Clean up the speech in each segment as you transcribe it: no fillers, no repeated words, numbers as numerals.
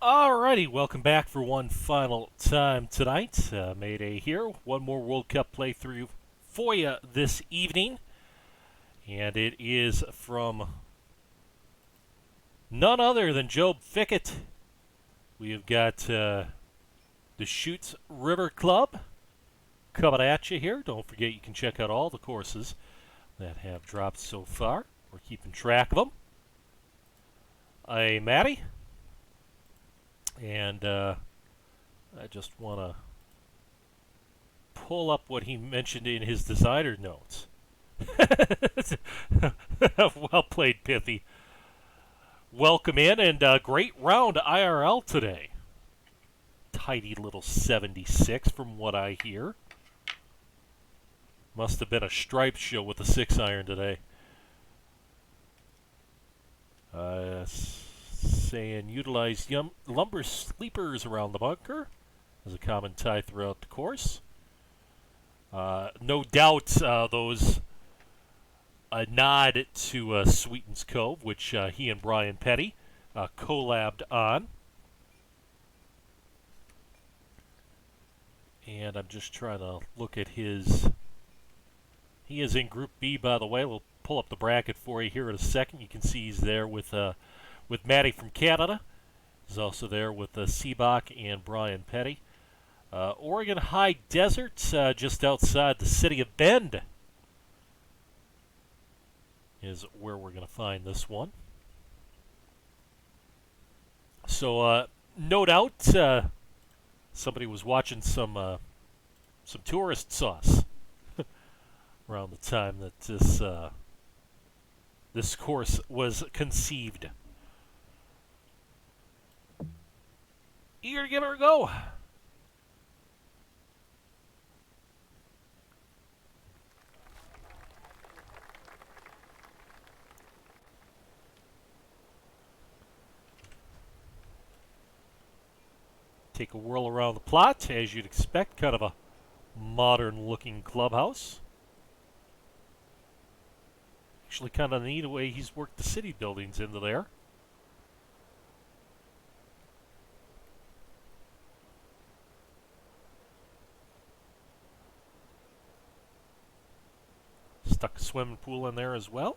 Alrighty, welcome back for one final time tonight. Mayday here. One more World Cup playthrough for you this evening. And it is from none other than jwfickett. We have got Deschutes River Club coming at you here. Don't forget you can check out all the courses that have dropped so far. We're keeping track of them. I'm Matty. And I just want to pull up what he mentioned in his designer notes. Well played, Pithy. Welcome in, and great round IRL today. Tidy little 76 from what I hear. Must have been a striped show with the 6-iron today. Saying utilize lumber sleepers around the bunker as a common tie throughout the course. No doubt those a nod to Sweetens Cove, which he and Brian Petty collabed on. And I'm just trying to look at his... He is in Group B, by the way. We'll pull up the bracket for you here in a second. You can see he's there with Matty from Canada. He's also there with Seabach and Brian Petty. Oregon High Desert, just outside the city of Bend, is where we're going to find this one. So, no doubt, somebody was watching some tourist sauce around the time that this course was conceived. Eager to give her a go. Take a whirl around the plot, as you'd expect, kind of a modern-looking clubhouse. Actually, kind of neat the way he's worked the city buildings into there. Stuck a swimming pool in there as well.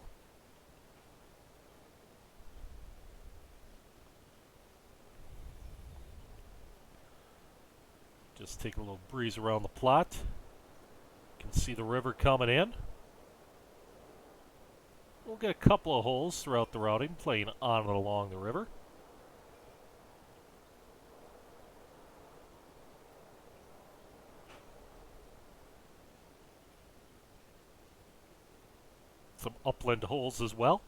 Just take a little breeze around the plot. You can see the river coming in. We'll get a couple of holes throughout the routing, playing on and along the river. Some upland holes as well.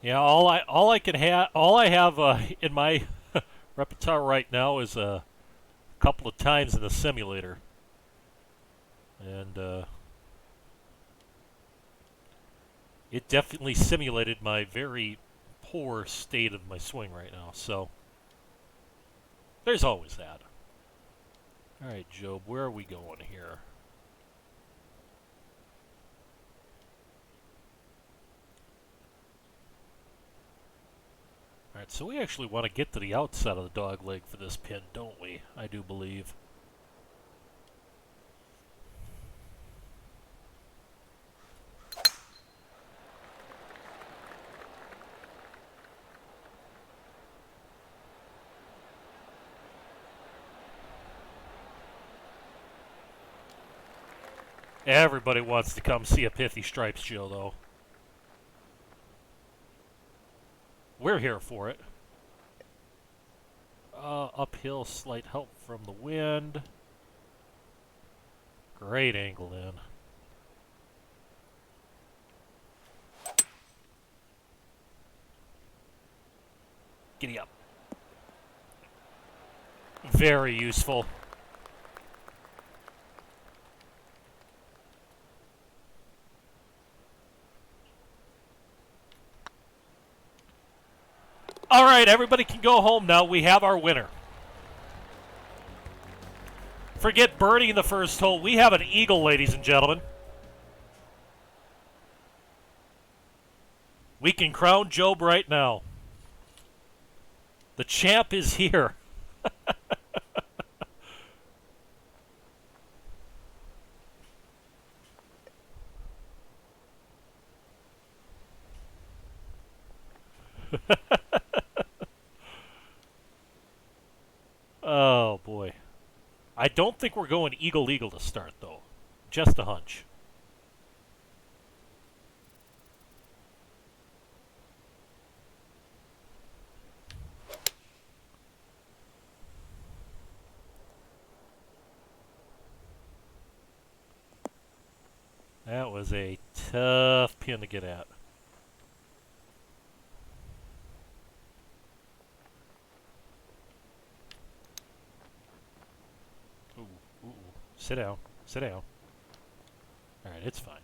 Yeah, all I have in my repertoire right now is a couple of times in the simulator, and it definitely simulated my very poor state of my swing right now. So there's always that. All right, Job, where are we going here? Alright, so we actually want to get to the outside of the dog leg for this pin, don't we? I do believe. Everybody wants to come see a Pithy Stripes show, though. We're here for it. Uphill, slight help from the wind. Great angle in. Giddy up. Very useful. All right, everybody can go home now. We have our winner. Forget birdie in the first hole. We have an eagle, ladies and gentlemen. We can crown Job right now. The champ is here. Oh, boy. I don't think we're going eagle-eagle to start, though. Just a hunch. That was a tough pin to get at. Ooh, ooh, ooh. Sit down. Sit down. All right, it's fine.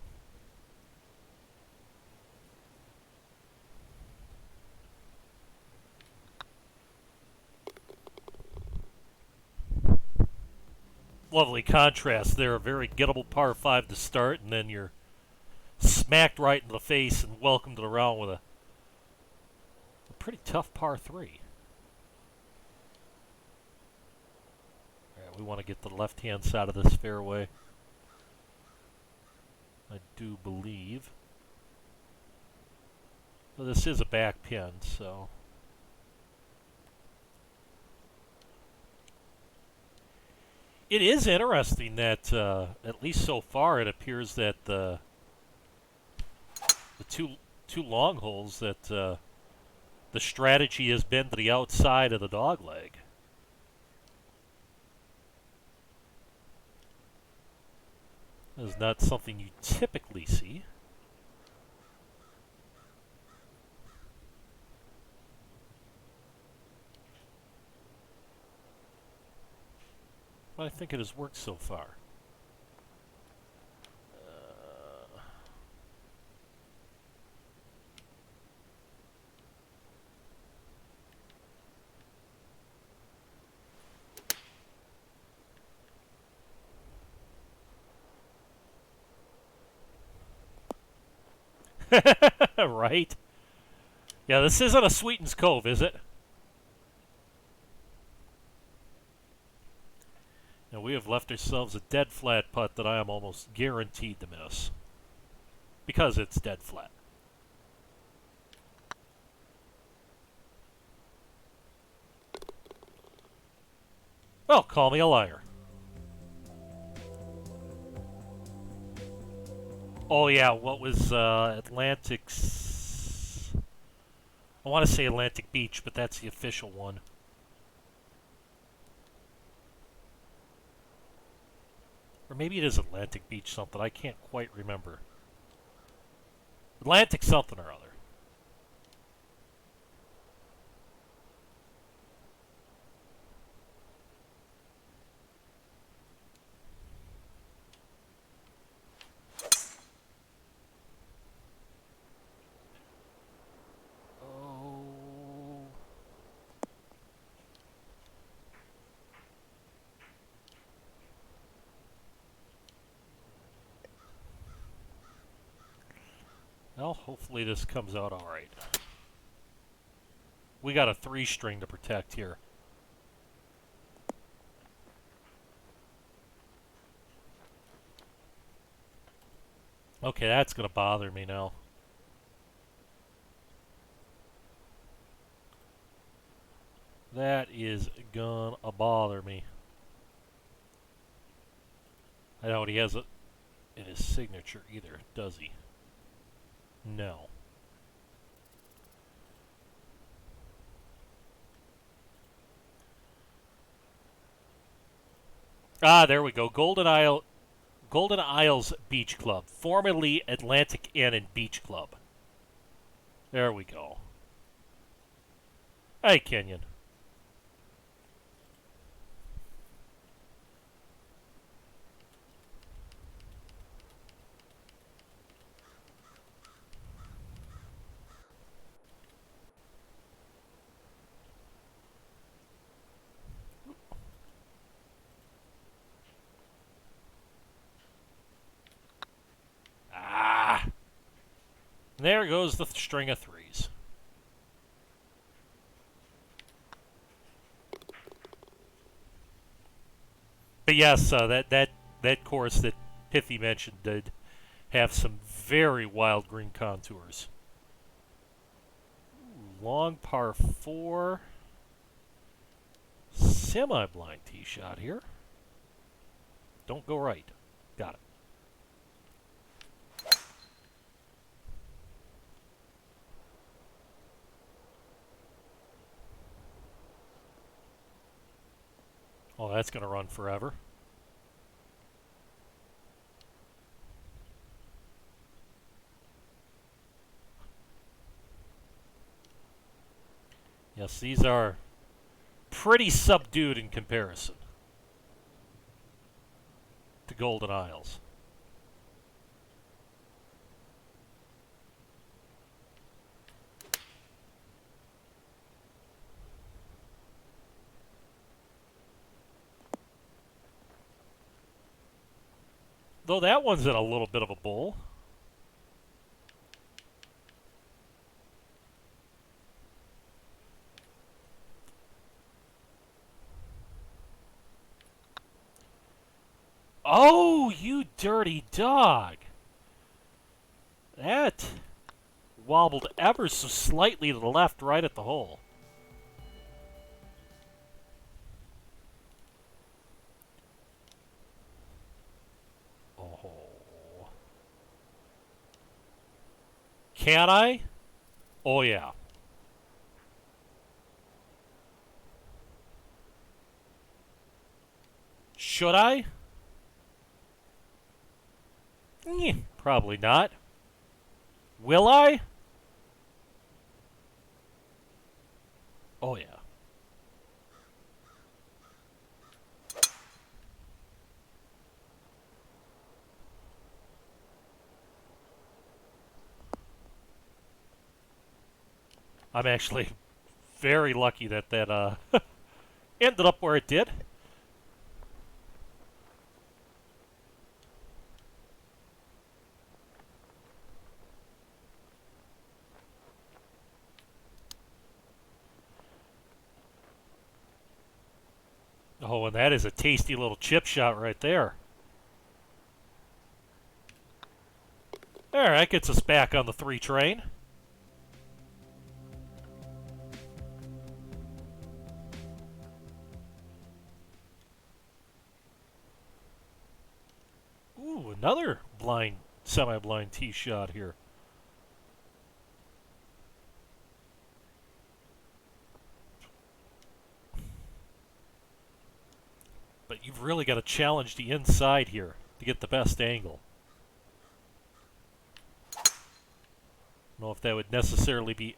Lovely contrast there. A very gettable par 5 to start, and then you're smacked right in the face and welcomed to the round with a pretty tough par 3. All right, we want to get to the left-hand side of this fairway. I do believe. Well, this is a back pin, so... It is interesting that, at least so far, it appears that the two long holes that the strategy has been to the outside of the dog leg. That is not something you typically see. But I think it has worked so far. Right? Yeah, this isn't a Sweetens Cove, is it? And we have left ourselves a dead flat putt that I am almost guaranteed to miss. Because it's dead flat. Well, call me a liar. Oh yeah, what was Atlantic's... I want to say Atlantic Beach, but that's the official one. Or maybe it is Atlantic Beach something. I can't quite remember. Atlantic something or other. Well, hopefully this comes out alright. We got a 3-string to protect here. Okay, that's going to bother me now. That is gonna bother me. I doubt he has it in his signature either, does he? No. Ah, there we go. Golden Isles Beach Club, formerly Atlantic Inn and Beach Club. There we go. Hey, Kenyon. And there goes the string of threes. But yes, that course that Pithy mentioned did have some very wild green contours. Long par 4. Semi-blind tee shot here. Don't go right. Got it. Oh, that's going to run forever. Yes, these are pretty subdued in comparison to Golden Isles. Though that one's in a little bit of a bowl. Oh, you dirty dog. That wobbled ever so slightly to the left right at the hole. Oh. Can I? Oh, yeah. Should I? Probably not. Will I? Oh, yeah. I'm actually very lucky that ended up where it did. Oh, and that is a tasty little chip shot right there. There, that gets us back on the 3 train. Ooh, another blind, semi-blind tee shot here. But you've really got to challenge the inside here to get the best angle. I don't know if that would necessarily be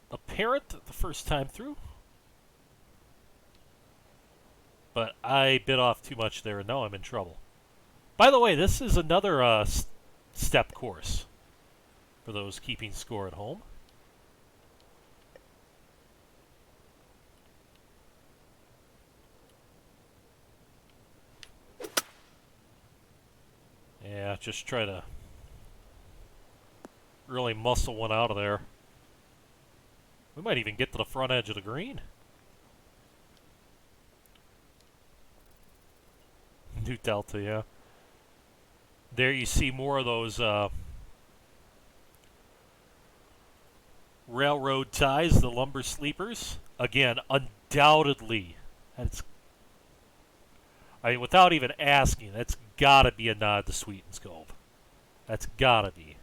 apparent the first time through. But I bit off too much there, and now I'm in trouble. By the way, this is another step course for those keeping score at home. Yeah, just try to really muscle one out of there. We might even get to the front edge of the green. New Delta, yeah. There you see more of those railroad ties, the lumber sleepers. Again, undoubtedly, without even asking, that's got to be a nod to Sweetens Cove. That's got to be.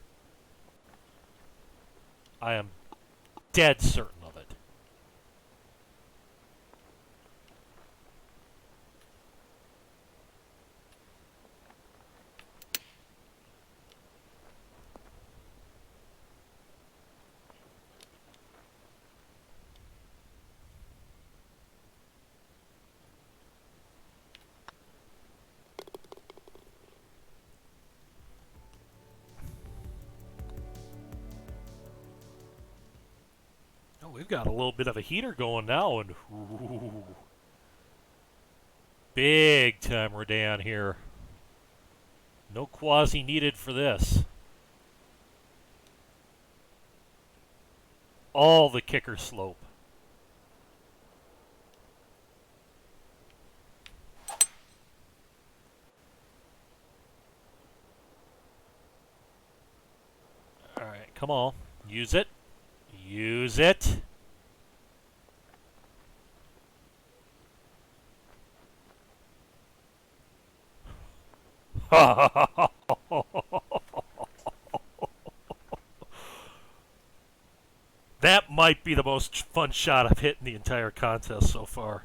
I am dead certain of it. We've got a little bit of a heater going now, and ooh, big time we're down here. No quasi needed for this. all the kicker slope. All right, come on. Use it. Use it. That might be the most fun shot I've hit in the entire contest so far.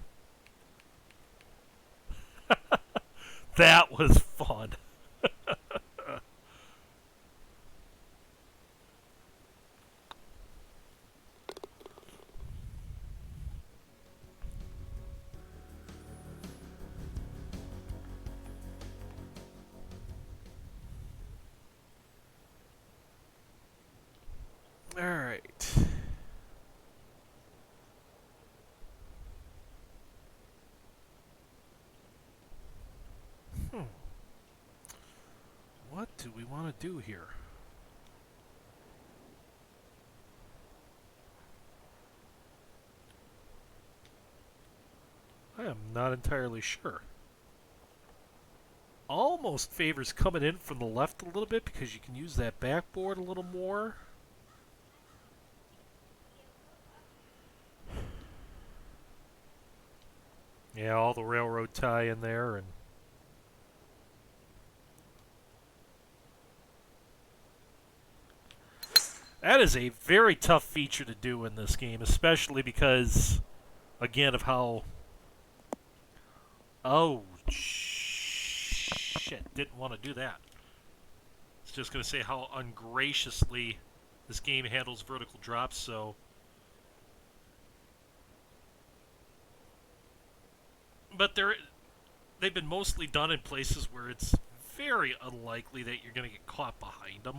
That was fun. All right. What do we want to do here? I am not entirely sure. Almost favors coming in from the left a little bit because you can use that backboard a little more. Yeah, all the railroad tie in there and that is a very tough feature to do in this game, especially because, again, of how... Oh, shit. Didn't want to do that. It's just going to say how ungraciously this game handles vertical drops, so... But they've been mostly done in places where it's very unlikely that you're going to get caught behind them.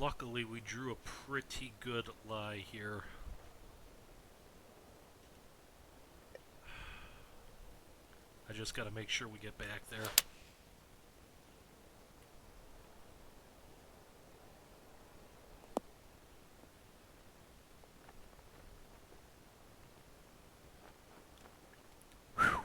Luckily, we drew a pretty good lie here. I just got to make sure we get back there. Whew.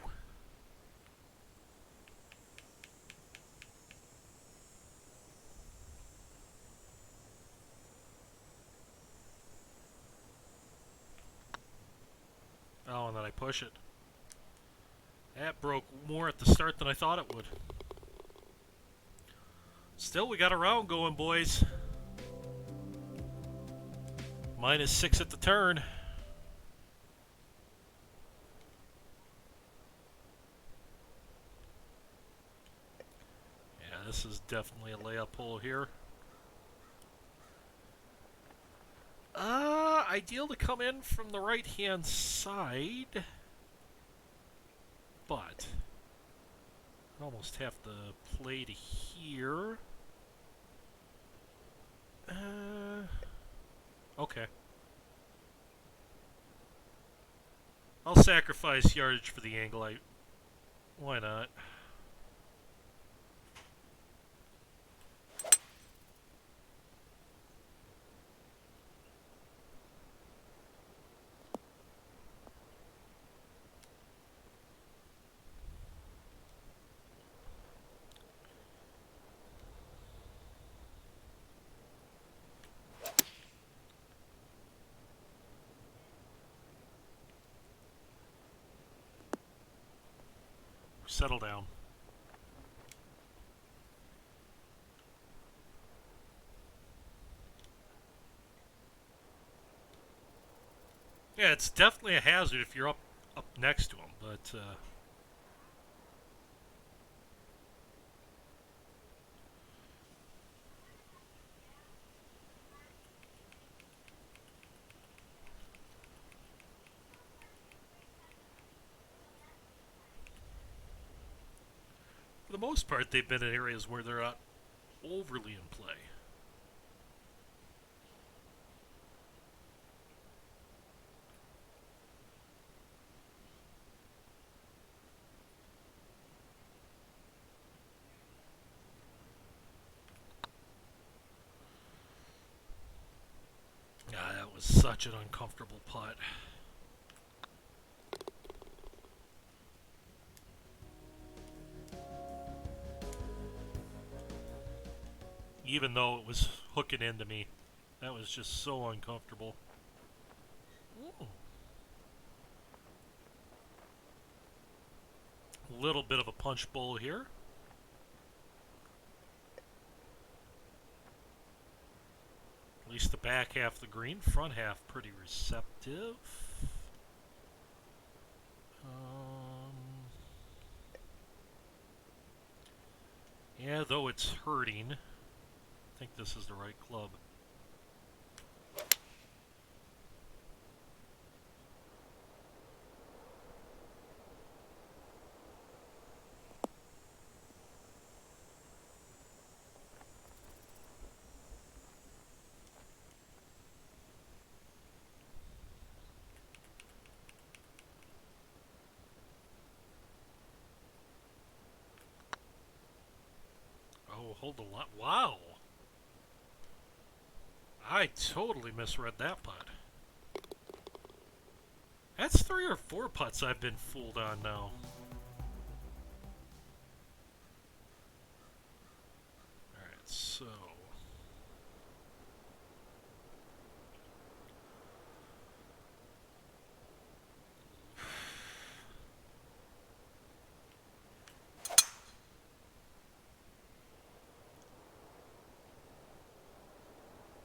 Oh, and then I push it. That broke more at the start than I thought it would. Still, we got a round going, boys. -6 at the turn. Yeah, this is definitely a layup hole here. Ideal to come in from the right-hand side. But I almost have to play to here. Okay. I'll sacrifice yardage for the angle. Why not? Settle down. Yeah, it's definitely a hazard if you're up next to him, but for the most part, they've been in areas where they're not overly in play. was such an uncomfortable putt. Even though it was hooking into me, that was just so uncomfortable. Ooh. A little bit of a punch bowl here. At least the back half of the green, front half pretty receptive. Yeah, though it's hurting, I think this is the right club. Oh, hold the lot. Wow! I totally misread that putt. That's 3 or 4 putts I've been fooled on now. Alright, so...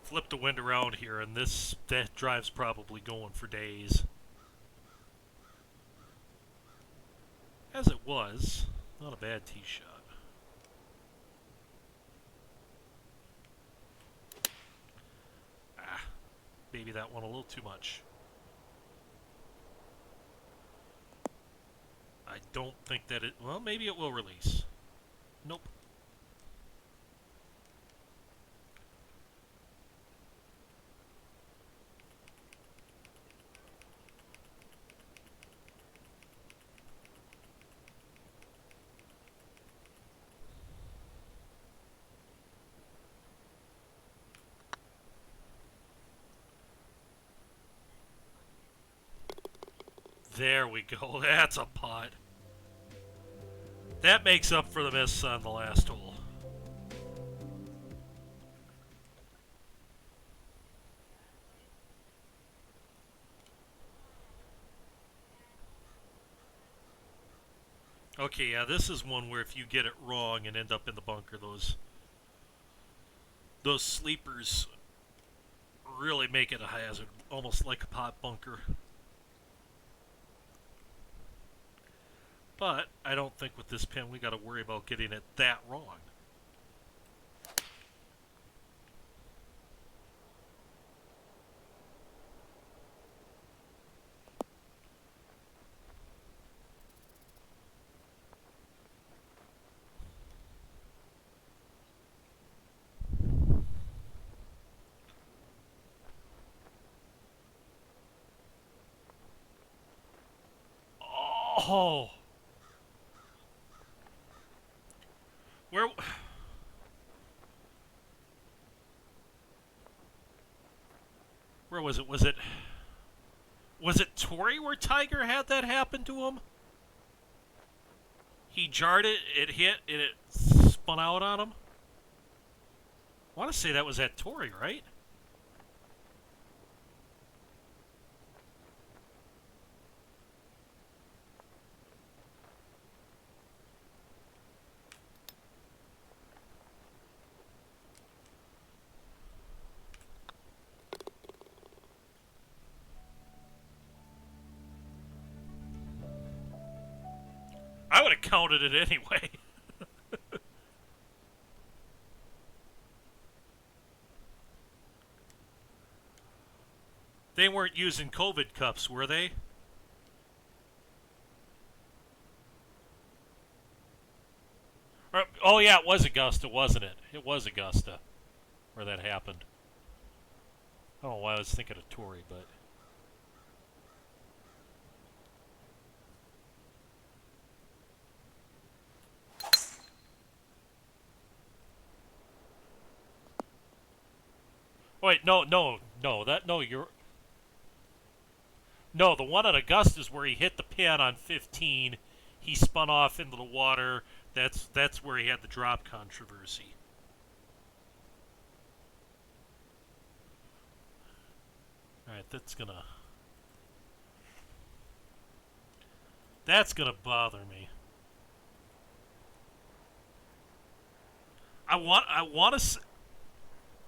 Flip the wind around here, and that drive's probably going for days. As it was, not a bad tee shot. Ah, maybe that one a little too much. I don't think that it... Well, maybe it will release. Nope. There we go. That's a putt. That makes up for the miss on the last hole. Okay, yeah, this is one where if you get it wrong and end up in the bunker, those sleepers really make it a hazard, almost like a pot bunker. But I don't think with this pin we got to worry about getting it that wrong. Oh! Where was it? Was it Torrey where Tiger had that happen to him? He jarred it, it hit, and it spun out on him? I want to say that was at Torrey, right? I would have counted it anyway. They weren't using COVID cups, were they? Oh yeah, it was Augusta, wasn't it? It was Augusta where that happened. I don't know why I was thinking of Torrey, but... Wait, no, you're... No, the one at Augusta is where he hit the pin on 15. He spun off into the water. That's where he had the drop controversy. All right, that's gonna bother me. I want to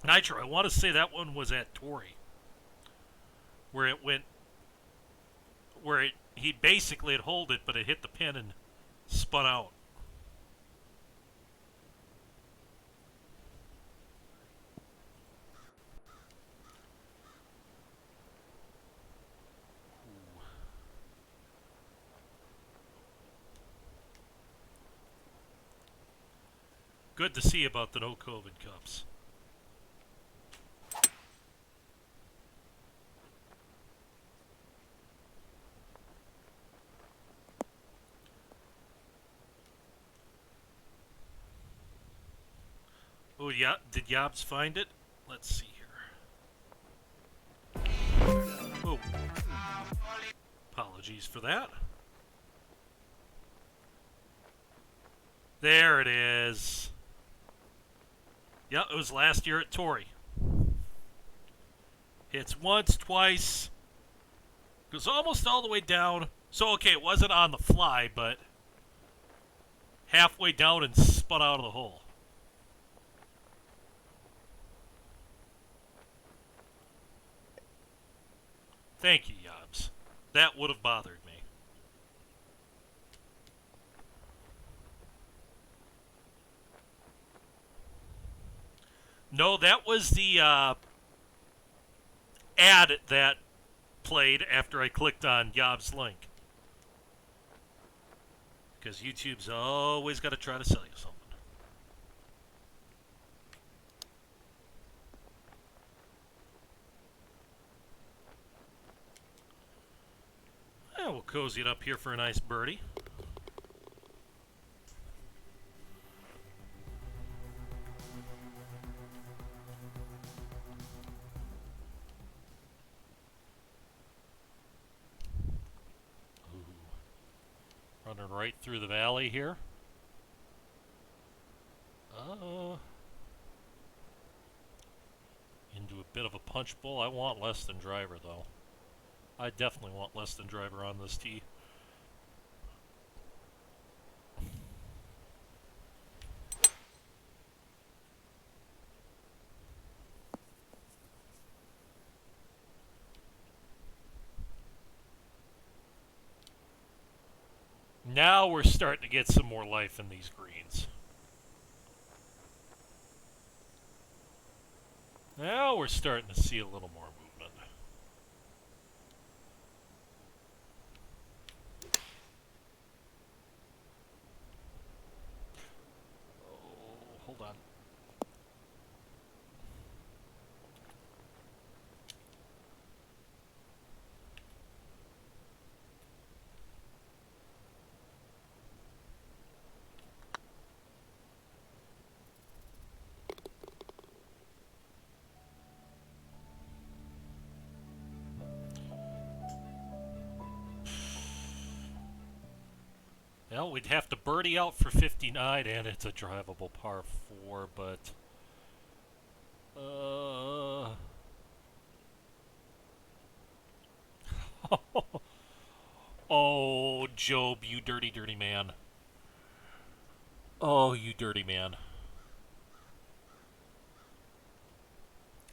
Nitro. I want to say that one was at Torrey, where it went, he basically had hold it, but it hit the pin and spun out. Good to see about the no COVID cups. Oh, yeah. Did Yobs find it? Let's see here. Oh. Apologies for that. There it is. Yeah, it was last year at Torrey. Hits once, twice. Goes almost all the way down. So, okay, it wasn't on the fly, but halfway down and spun out of the hole. Thank you, Yobs. That would have bothered me. No, that was the ad that played after I clicked on Yob's link. Because YouTube's always got to try to sell you something. Yeah, we'll cozy it up here for a nice birdie. Running right through the valley here. Into a bit of a punch bowl. I want less than driver, though. I definitely want less than driver on this tee. Now we're starting to get some more life in these greens. Now we're starting to see a little more movement. Oh, hold on. Well, we'd have to birdie out for 59, and it's a drivable par 4, but... Oh, Job, you dirty, dirty man. Oh, you dirty man.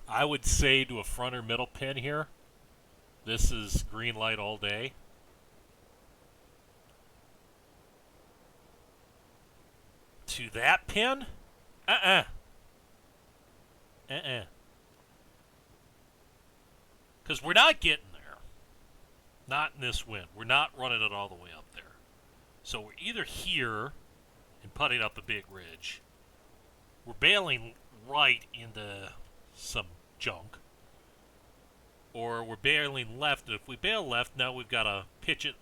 I would say to a front or middle pin here, this is green light all day. To that pin? Because we're not getting there. Not in this wind. We're not running it all the way up there. So we're either here and putting up a big ridge. We're bailing right into some junk. Or we're bailing left, and if we bail left, now we've got to pitch it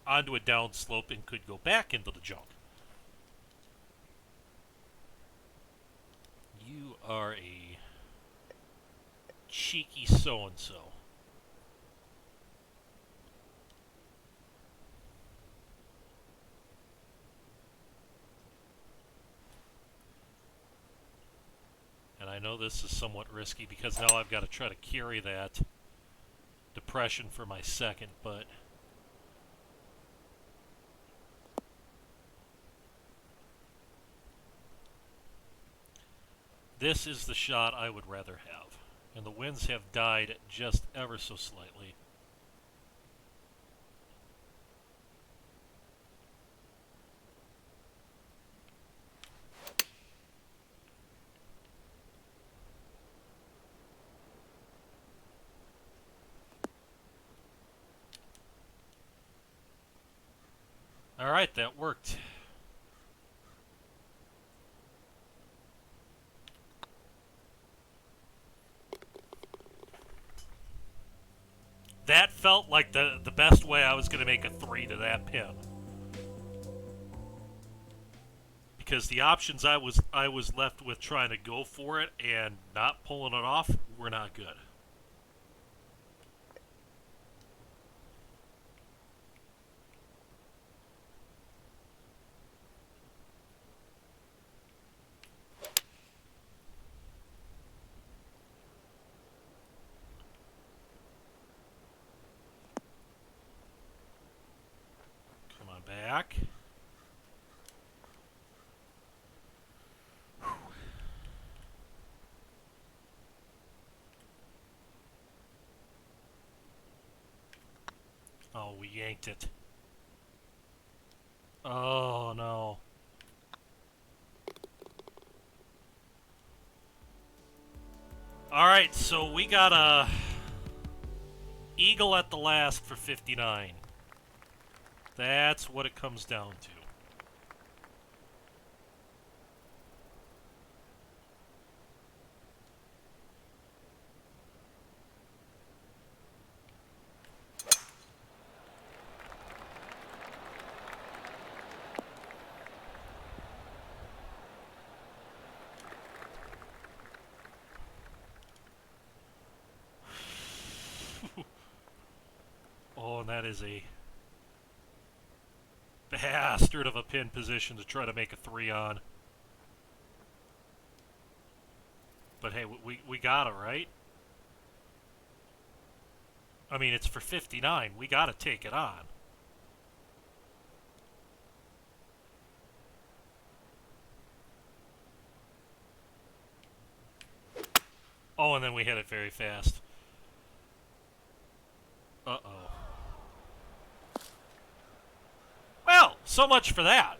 onto a downslope and could go back into the junk. You are a cheeky so-and-so. this is somewhat risky because now I've got to try to carry that depression for my second, but this is the shot I would rather have. And the winds have died just ever so slightly. Alright, that worked. That felt like the best way I was going to make a 3 to that pin. Because the options I was left with trying to go for it and not pulling it off were not good. Come on back. Oh, we yanked it. Oh, no. Alright, so we got a eagle at the last for 59. That's what it comes down to. Oh, and that is a bastard of a pin position to try to make a 3 on. But hey, we got it, right? I mean, it's for 59. We got to take it on. Oh, and then we hit it very fast. Uh-oh. Well, so much for that.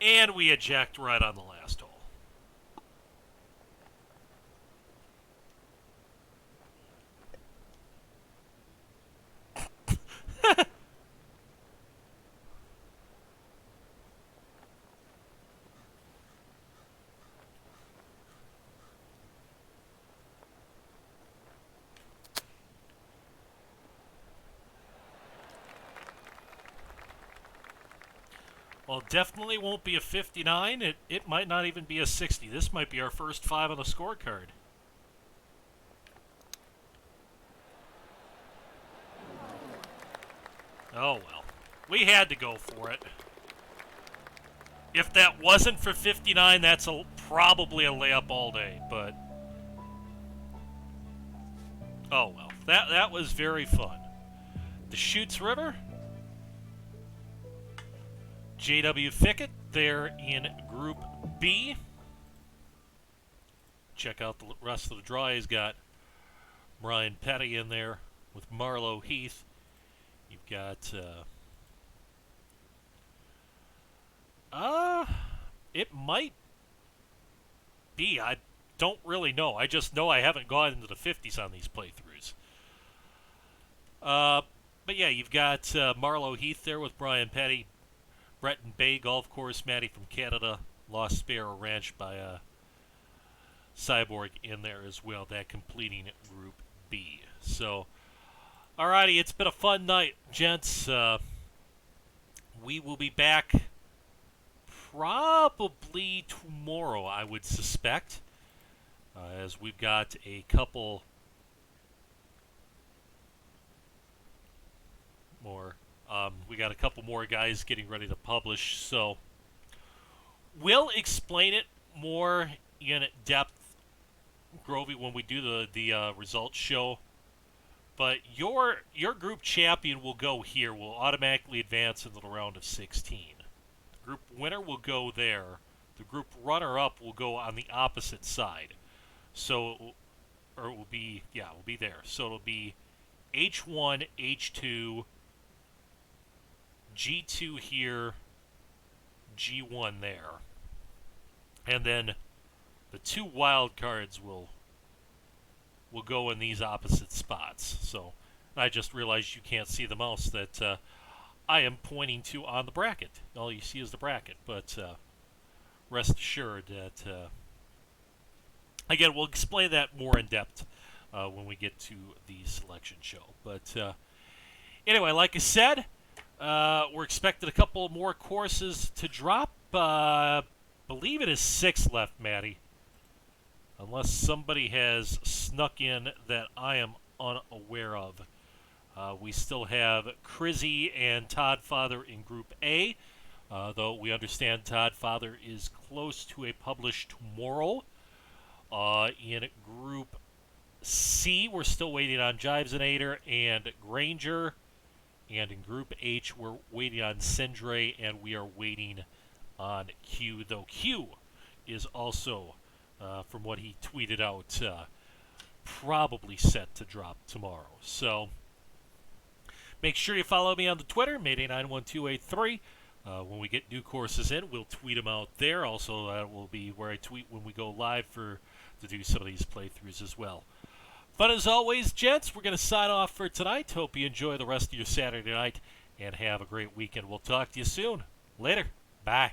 And we eject right on the last hole. Well, definitely won't be a 59. It might not even be a 60. This might be our first 5 on the scorecard. Oh, well. We had to go for it. If that wasn't for 59, that's probably a layup all day, but... Oh, well. That was very fun. Deschutes River. jwfickett, they're in Group B. Check out the rest of the draw. He's got Brian Petty in there with Marlowe Heath. You've got... it might be. I don't really know. I just know I haven't gone into the 50s on these playthroughs. But yeah, you've got Marlowe Heath there with Brian Petty. Breton Bay Golf Course, Maddie from Canada. Lost Sparrow Ranch by Cyborg in there as well. That completing Group B. So, alrighty, it's been a fun night, gents. We will be back probably tomorrow, I would suspect, as we've got a couple more We got a couple more guys getting ready to publish, so we'll explain it more in depth, Grovey, when we do the results show. But your group champion will go here. Will automatically advance into the round of 16. The group winner will go there. The group runner-up will go on the opposite side. So, or it will be, yeah, it will be there. So it'll be H1, H2, G2 here, G1 there. And then the 2 wild cards will go in these opposite spots. So I just realized you can't see the mouse that I am pointing to on the bracket. All you see is the bracket, but rest assured that again, we'll explain that more in depth when we get to the selection show. But anyway, like I said, we're expecting a couple more courses to drop. Believe it is 6 left, Maddie. Unless somebody has snuck in that I am unaware of. We still have Crizzy and Todd Father in Group A, though we understand Todd Father is close to a publish tomorrow. In Group C, we're still waiting on Jivesonator and Granger. And in Group H, we're waiting on Cendre, and we are waiting on Q, though Q is also, from what he tweeted out, probably set to drop tomorrow. So make sure you follow me on the Twitter, Mayday91283. When we get new courses in, we'll tweet them out there. Also, that will be where I tweet when we go live to do some of these playthroughs as well. But as always, gents, we're going to sign off for tonight. Hope you enjoy the rest of your Saturday night and have a great weekend. We'll talk to you soon. Later. Bye.